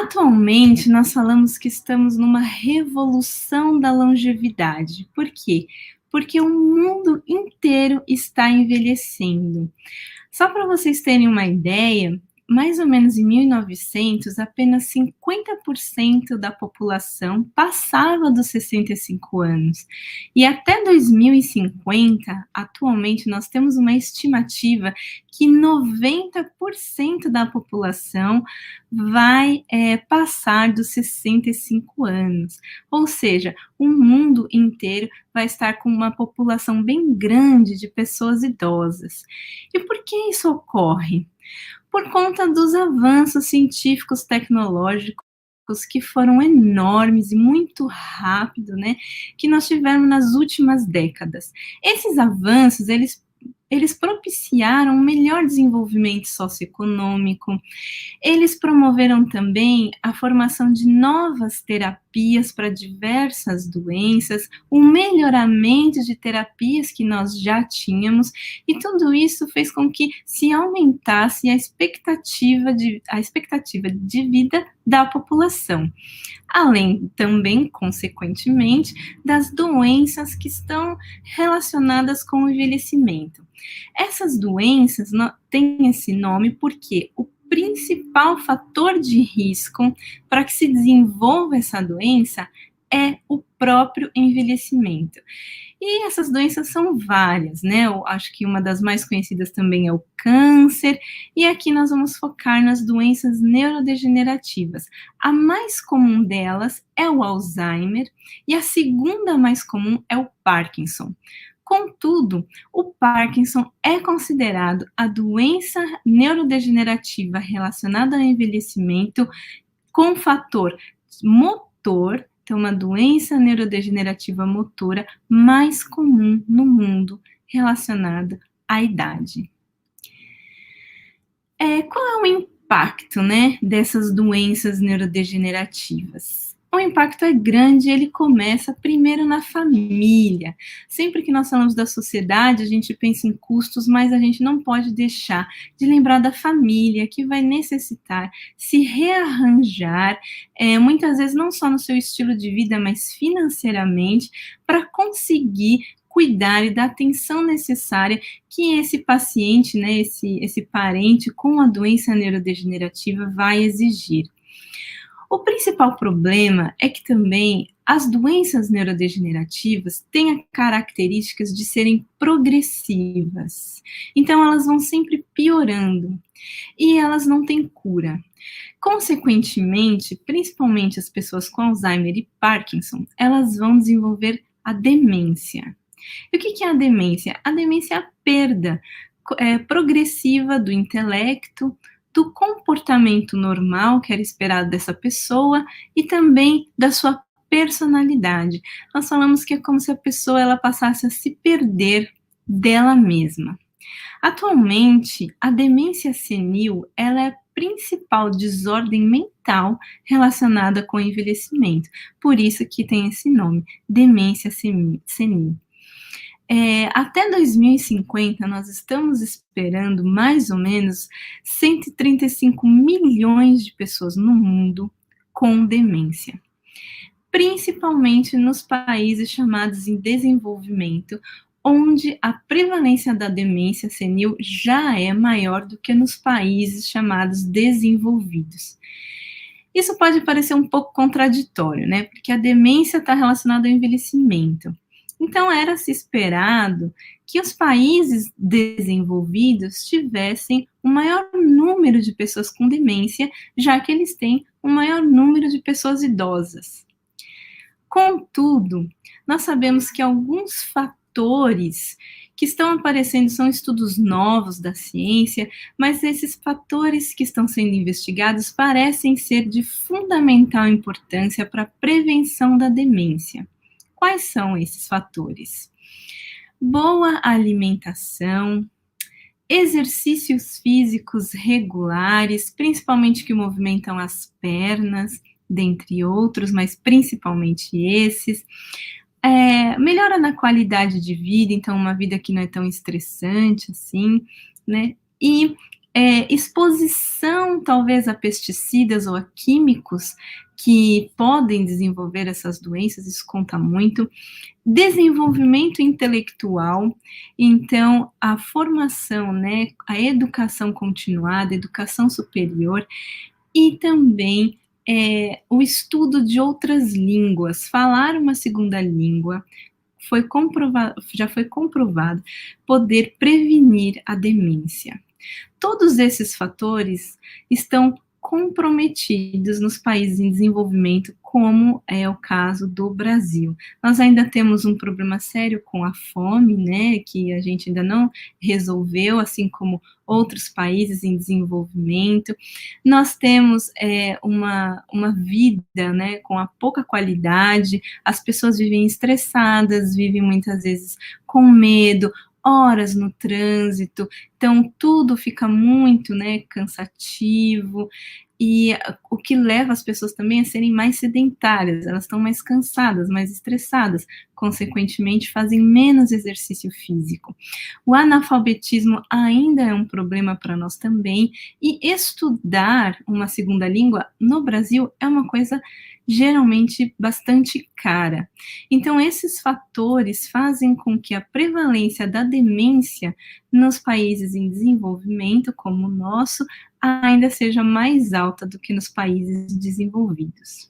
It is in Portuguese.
Atualmente, nós falamos que estamos numa revolução da longevidade. Por quê? Porque o mundo inteiro está envelhecendo. Só para vocês terem uma ideia, mais ou menos em 1900, apenas 50% da população passava dos 65 anos. E até 2050, atualmente, nós temos uma estimativa que 90% da população vai passar dos 65 anos. Ou seja, o mundo inteiro vai estar com uma população bem grande de pessoas idosas. E por que isso ocorre? Por conta dos avanços científicos tecnológicos que foram enormes e muito rápido, né, que nós tivemos nas últimas décadas. Esses avanços, eles propiciaram um melhor desenvolvimento socioeconômico, eles promoveram também a formação de novas terapias para diversas doenças, o melhoramento de terapias que nós já tínhamos, e tudo isso fez com que se aumentasse a expectativa de vida da população. Além também, consequentemente, das doenças que estão relacionadas com o envelhecimento. Essas doenças têm esse nome porque o principal fator de risco para que se desenvolva essa doença é o próprio envelhecimento. E essas doenças são várias, né? Eu acho que uma das mais conhecidas também é o câncer, e aqui nós vamos focar nas doenças neurodegenerativas. A mais comum delas é o Alzheimer, e a segunda mais comum é o Parkinson. Contudo, o Parkinson é considerado a doença neurodegenerativa relacionada ao envelhecimento com fator motor, então uma doença neurodegenerativa motora mais comum no mundo relacionada à idade. Qual é o impacto, né, dessas doenças neurodegenerativas? O impacto é grande, ele começa primeiro na família. Sempre que nós falamos da sociedade, a gente pensa em custos, mas a gente não pode deixar de lembrar da família, que vai necessitar se rearranjar, muitas vezes não só no seu estilo de vida, mas financeiramente, para conseguir cuidar e dar atenção necessária que esse paciente, né, esse parente com a doença neurodegenerativa vai exigir. O principal problema é que também as doenças neurodegenerativas têm características de serem progressivas. Então, elas vão sempre piorando e elas não têm cura. Consequentemente, principalmente as pessoas com Alzheimer e Parkinson, elas vão desenvolver a demência. E o que é a demência? A demência é a perda progressiva do intelecto, do comportamento normal que era esperado dessa pessoa e também da sua personalidade. Nós falamos que é como se a pessoa ela passasse a se perder dela mesma. Atualmente, a demência senil ela é a principal desordem mental relacionada com o envelhecimento. Por isso que tem esse nome, demência senil. Até 2050, nós estamos esperando mais ou menos 135 milhões de pessoas no mundo com demência, principalmente nos países chamados em desenvolvimento, onde a prevalência da demência senil já é maior do que nos países chamados desenvolvidos. Isso pode parecer um pouco contraditório, né? Porque a demência está relacionada ao envelhecimento. Então, era-se esperado que os países desenvolvidos tivessem um maior número de pessoas com demência, já que eles têm um maior número de pessoas idosas. Contudo, nós sabemos que alguns fatores que estão aparecendo são estudos novos da ciência, mas esses fatores que estão sendo investigados parecem ser de fundamental importância para a prevenção da demência. Quais são esses fatores? Boa alimentação, exercícios físicos regulares, principalmente que movimentam as pernas, dentre outros, mas principalmente esses. Melhora na qualidade de vida, então uma vida que não é tão estressante assim, né? E exposição talvez a pesticidas ou a químicos que podem desenvolver essas doenças, isso conta muito. Desenvolvimento intelectual, então a formação, né, a educação continuada, educação superior e também o estudo de outras línguas, falar uma segunda língua, já foi comprovado poder prevenir a demência. Todos esses fatores estão comprometidos nos países em desenvolvimento, como é o caso do Brasil. Nós ainda temos um problema sério com a fome, né, que a gente ainda não resolveu, assim como outros países em desenvolvimento. Nós temos uma vida, né, com a pouca qualidade, as pessoas vivem estressadas, vivem muitas vezes com medo, horas no trânsito, então tudo fica muito, né, cansativo, e o que leva as pessoas também a serem mais sedentárias, elas estão mais cansadas, mais estressadas, consequentemente fazem menos exercício físico. O analfabetismo ainda é um problema para nós também, e estudar uma segunda língua no Brasil é uma coisa geralmente bastante cara. Então, esses fatores fazem com que a prevalência da demência nos países em desenvolvimento, como o nosso, ainda seja mais alta do que nos países desenvolvidos.